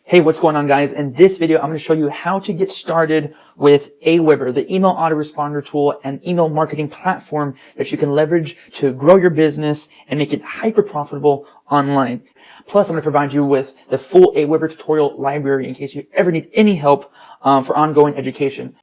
Hey, what's going on, guys? In this video, I'm going to show you how to get started with Aweber, the email autoresponder tool and email marketing platform that you can leverage to grow your business and make it hyper profitable online. Plus, I'm going to provide you with the full Aweber tutorial library in case you ever need any help for ongoing education.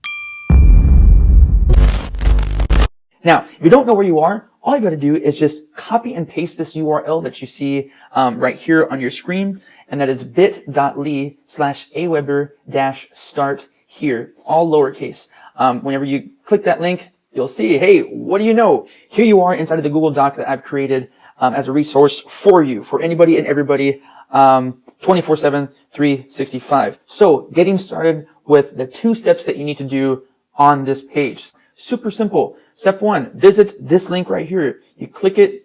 Now, if you don't know where you are, all you've got to do is just copy and paste this URL that you see right here on your screen, and that is bit.ly/aweber-start here, all lowercase. Whenever you click that link, you'll see, hey, what do you know? Here you are inside of the Google Doc that I've created as a resource for you, for anybody and everybody, 24/7, 365. So, getting started with the 2 steps that you need to do on this page. Super simple. Step 1, visit this link right here. You click it,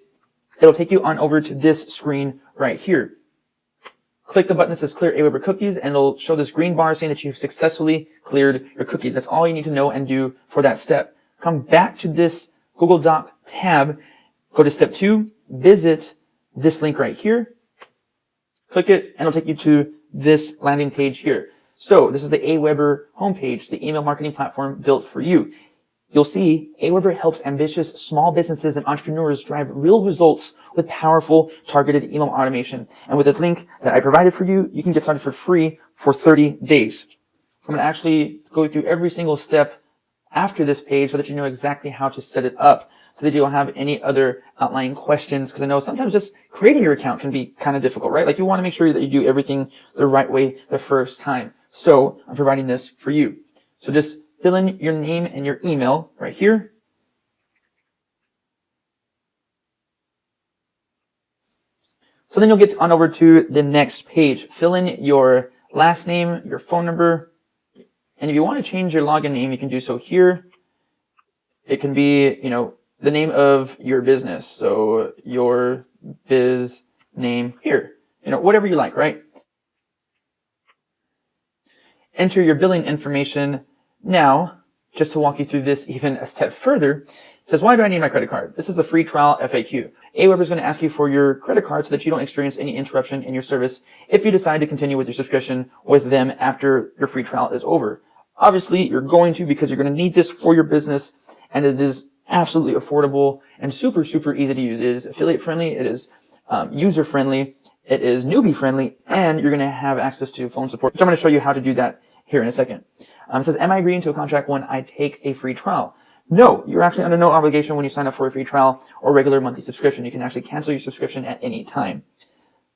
it'll take you on over to this screen right here. Click the button that says Clear Aweber Cookies, and it'll show this green bar saying that you've successfully cleared your cookies. That's all you need to know and do for that step. Come back to this Google Doc tab, go to step 2, visit this link right here. Click it, and it'll take you to this landing page here. So this is the Aweber homepage, the email marketing platform built for you. You'll see Aweber helps ambitious small businesses and entrepreneurs drive real results with powerful targeted email automation. And with this link that I provided for you, you can get started for free for 30 days. I'm going to actually go through every single step after this page so that you know exactly how to set it up, so that you don't have any other outlying questions, because I know sometimes just creating your account can be kind of difficult, right? Like, you want to make sure that you do everything the right way the first time. So I'm providing this for you. So just fill in your name and your email right here. So then you'll get on over to the next page. Fill in your last name, your phone number, and if you want to change your login name, you can do so here. It can be, the name of your business. So your biz name here. Whatever you like, right? Enter your billing information. Now, just to walk you through this even a step further, it says, why do I need my credit card? This is a free trial FAQ. Aweber is going to ask you for your credit card so that you don't experience any interruption in your service if you decide to continue with your subscription with them after your free trial is over. Obviously, you're going to, because you're going to need this for your business, and it is absolutely affordable and super, super easy to use. It is affiliate friendly, it is user friendly, it is newbie friendly, and you're going to have access to phone support, which I'm going to show you how to do that here in a second. It says, am I agreeing to a contract when I take a free trial? No, you're actually under no obligation when you sign up for a free trial or regular monthly subscription. You can actually cancel your subscription at any time.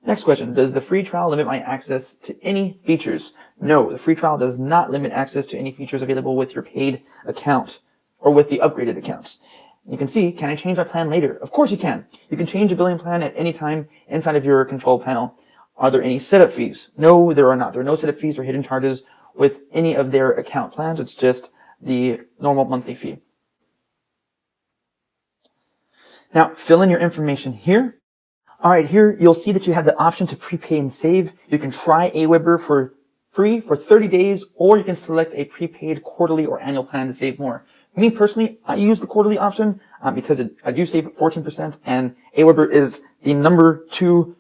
Next question, does the free trial limit my access to any features? No, the free trial does not limit access to any features available with your paid account or with the upgraded accounts. You can see, can I change my plan later? Of course you can. You can change a billing plan at any time inside of your control panel. Are there any setup fees? No, there are not. There are no setup fees or hidden charges with any of their account plans. It's just the normal monthly fee. Now, fill in your information here. All right, here you'll see that you have the option to prepay and save. You can try Aweber for free for 30 days, or you can select a prepaid quarterly or annual plan to save more. Me personally, I use the quarterly option because I do save 14%, and Aweber is the number 2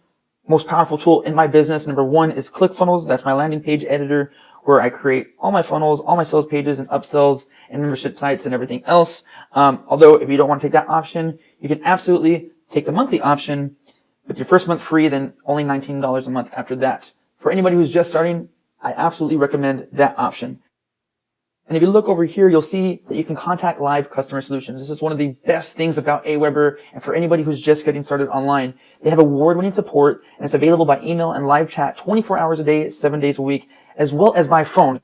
most powerful tool in my business. Number 1 is ClickFunnels. That's my landing page editor, where I create all my funnels, all my sales pages and upsells and membership sites and everything else. Although if you don't want to take that option, you can absolutely take the monthly option with your first month free, then only $19 a month after that. For anybody who's just starting, I absolutely recommend that option. And if you look over here, you'll see that you can contact live customer solutions. This is one of the best things about Aweber, and for anybody who's just getting started online. They have award-winning support, and it's available by email and live chat 24 hours a day, 7 days a week, as well as by phone.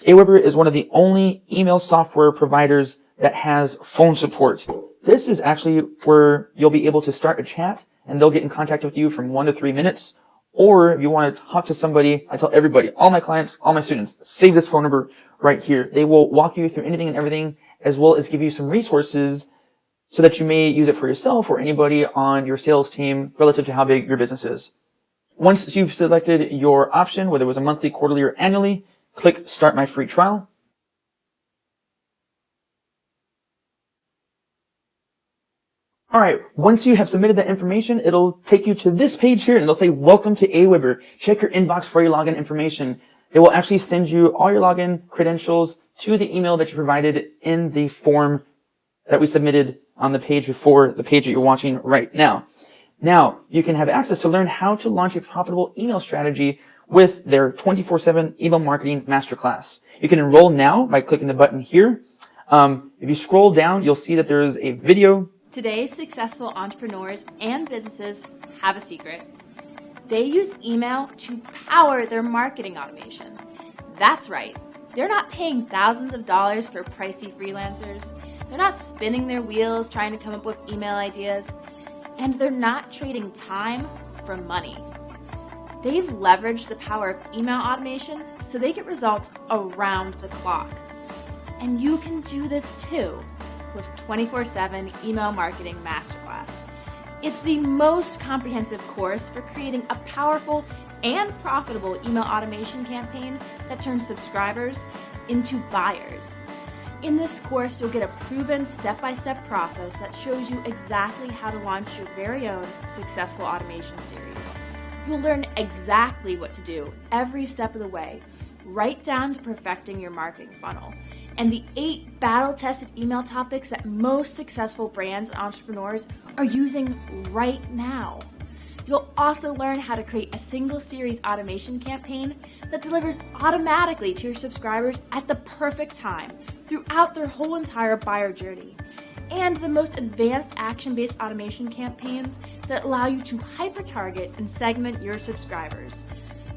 Aweber is one of the only email software providers that has phone support. This is actually where you'll be able to start a chat, and they'll get in contact with you from 1 to 3 minutes. Or if you want to talk to somebody, I tell everybody, all my clients, all my students, save this phone number right here. They will walk you through anything and everything, as well as give you some resources so that you may use it for yourself or anybody on your sales team relative to how big your business is. Once you've selected your option, whether it was a monthly, quarterly, or annually, click Start My Free Trial. All right. Once you have submitted that information, it'll take you to this page here and it'll say, welcome to Aweber. Check your inbox for your login information. It will actually send you all your login credentials to the email that you provided in the form that we submitted on the page before the page that you're watching right now. Now, you can have access to learn how to launch a profitable email strategy with their 24/7 email marketing masterclass. You can enroll now by clicking the button here. If you scroll down, you'll see that there is a video. Today's successful entrepreneurs and businesses have a secret. They use email to power their marketing automation. That's right. They're not paying thousands of dollars for pricey freelancers. They're not spinning their wheels trying to come up with email ideas. And they're not trading time for money. They've leveraged the power of email automation so they get results around the clock. And you can do this too with 24/7 Email Marketing Masterclass. It's the most comprehensive course for creating a powerful and profitable email automation campaign that turns subscribers into buyers. In this course, you'll get a proven step-by-step process that shows you exactly how to launch your very own successful automation series. You'll learn exactly what to do every step of the way, right down to perfecting your marketing funnel, and the 8 battle-tested email topics that most successful brands and entrepreneurs are using right now. You'll also learn how to create a single series automation campaign that delivers automatically to your subscribers at the perfect time throughout their whole entire buyer journey, and the most advanced action-based automation campaigns that allow you to hyper-target and segment your subscribers.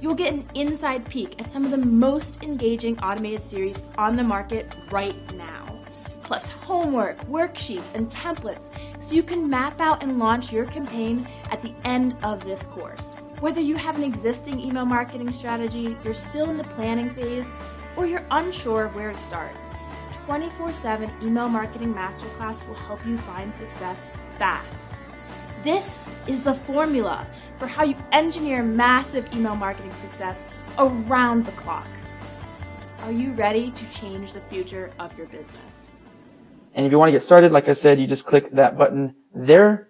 You'll get an inside peek at some of the most engaging automated series on the market right now, plus homework, worksheets, and templates so you can map out and launch your campaign at the end of this course. Whether you have an existing email marketing strategy, you're still in the planning phase, or you're unsure where to start, 24/7 Email Marketing Masterclass will help you find success fast. This is the formula for how you engineer massive email marketing success around the clock. Are you ready to change the future of your business? And if you want to get started, like I said, you just click that button there.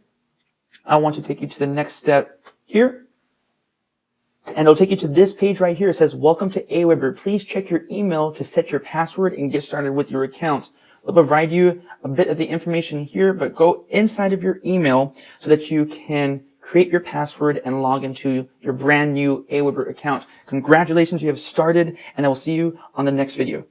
I want to take you to the next step here. And it'll take you to this page right here. It says, welcome to Aweber. Please check your email to set your password and get started with your account. They'll provide you a bit of the information here, but go inside of your email so that you can create your password and log into your brand new Aweber account. Congratulations, you have started, and I will see you on the next video.